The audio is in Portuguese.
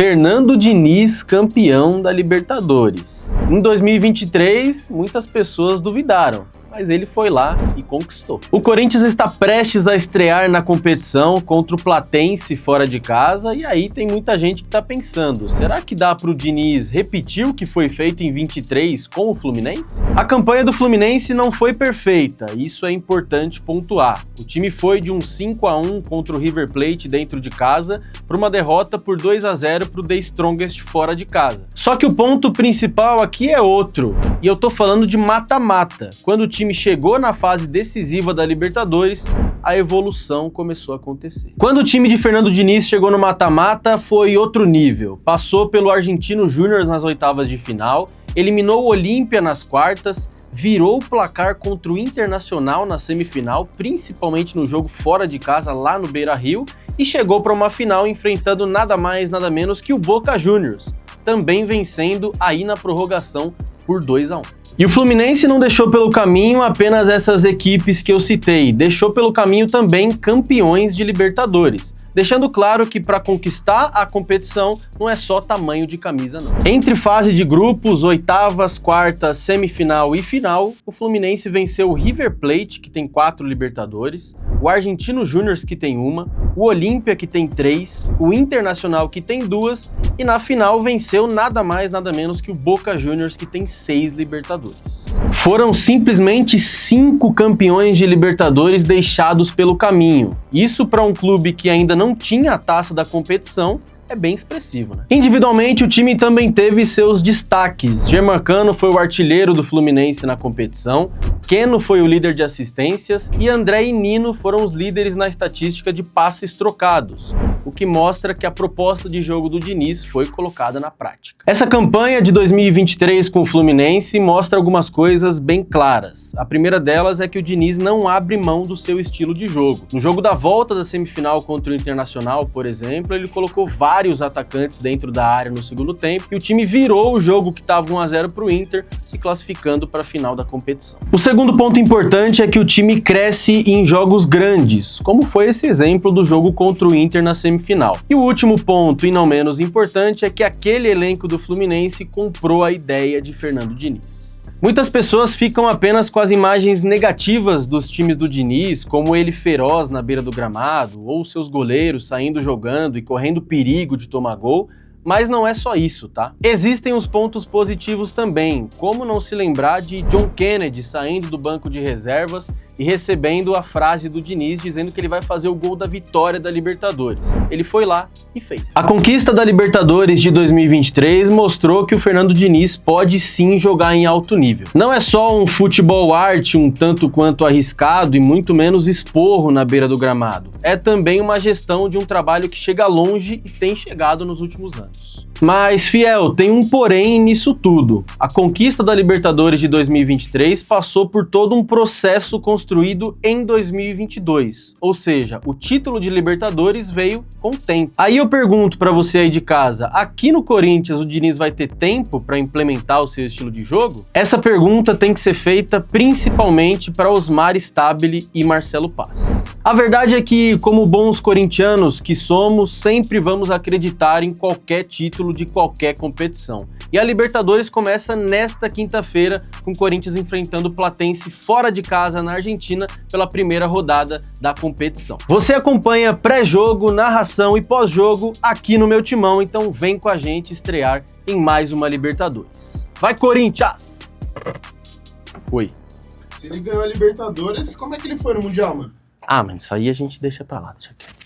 Fernando Diniz, campeão da Libertadores. Em 2023, muitas pessoas duvidaram, mas ele foi lá e conquistou. O Corinthians está prestes a estrear na competição contra o Platense fora de casa, e aí tem muita gente que está pensando, será que dá para o Diniz repetir o que foi feito em 23 com o Fluminense? A campanha do Fluminense não foi perfeita, isso é importante pontuar. O time foi de um 5-1 contra o River Plate dentro de casa para uma derrota por 2-0 para o The Strongest fora de casa. Só que o ponto principal aqui é outro, e eu tô falando de mata-mata. Quando o time chegou na fase decisiva da Libertadores, a evolução começou a acontecer. Quando o time de Fernando Diniz chegou no mata-mata, foi outro nível. Passou pelo Argentino Júnior nas oitavas de final, eliminou o Olímpia nas quartas, virou o placar contra o Internacional na semifinal, principalmente no jogo fora de casa lá no Beira-Rio, e chegou para uma final enfrentando nada mais, nada menos que o Boca Juniors, também vencendo aí na prorrogação por 2-1. E o Fluminense não deixou pelo caminho apenas essas equipes que eu citei, deixou pelo caminho também campeões de Libertadores, deixando claro que para conquistar a competição não é só tamanho de camisa não. Entre fase de grupos, oitavas, quartas, semifinal e final, o Fluminense venceu o River Plate, que tem 4 Libertadores, o Argentino Júnior, que tem 1, o Olímpia, que tem 3, o Internacional, que tem 2, e na final venceu nada mais, nada menos que o Boca Juniors, que tem 6 Libertadores. Foram simplesmente 5 campeões de Libertadores deixados pelo caminho. Isso para um clube que ainda não tinha a taça da competição é bem expressivo, né? Individualmente, o time também teve seus destaques. Germancano foi o artilheiro do Fluminense na competição, Keno foi o líder de assistências e André e Nino foram os líderes na estatística de passes trocados, o que mostra que a proposta de jogo do Diniz foi colocada na prática. Essa campanha de 2023 com o Fluminense mostra algumas coisas bem claras. A primeira delas é que o Diniz não abre mão do seu estilo de jogo. No jogo da volta da semifinal contra o Internacional, por exemplo, ele colocou vários atacantes dentro da área no segundo tempo e o time virou o jogo que estava 1-0 para o Inter, se classificando para a final da competição. O segundo ponto importante é que o time cresce em jogos grandes, como foi esse exemplo do jogo contra o Inter na semifinal. E o último ponto, e não menos importante, é que aquele elenco do Fluminense comprou a ideia de Fernando Diniz. Muitas pessoas ficam apenas com as imagens negativas dos times do Diniz, como ele feroz na beira do gramado, ou seus goleiros saindo jogando e correndo perigo de tomar gol, mas não é só isso, tá? Existem os pontos positivos também, como não se lembrar de John Kennedy saindo do banco de reservas e recebendo a frase do Diniz dizendo que ele vai fazer o gol da vitória da Libertadores. Ele foi lá e fez. A conquista da Libertadores de 2023 mostrou que o Fernando Diniz pode sim jogar em alto nível. Não é só um futebol arte um tanto quanto arriscado e muito menos esporro na beira do gramado. É também uma gestão de um trabalho que chega longe e tem chegado nos últimos anos. Mas, fiel, tem um porém nisso tudo. A conquista da Libertadores de 2023 passou por todo um processo construído em 2022. Ou seja, o título de Libertadores veio com tempo. Aí eu pergunto pra você aí de casa, aqui no Corinthians o Diniz vai ter tempo pra implementar o seu estilo de jogo? Essa pergunta tem que ser feita principalmente para Osmar Stabile e Marcelo Paz. A verdade é que, como bons corintianos que somos, sempre vamos acreditar em qualquer título de qualquer competição. E a Libertadores começa nesta quinta-feira, com o Corinthians enfrentando o Platense fora de casa na Argentina pela primeira rodada da competição. Você acompanha pré-jogo, narração e pós-jogo aqui no meu timão, então vem com a gente estrear em mais uma Libertadores. Vai, Corinthians! Oi. Se ele ganhou a Libertadores, como é que ele foi no Mundial, mano? Ah, mas isso aí a gente deixa pra lá, deixa quieto.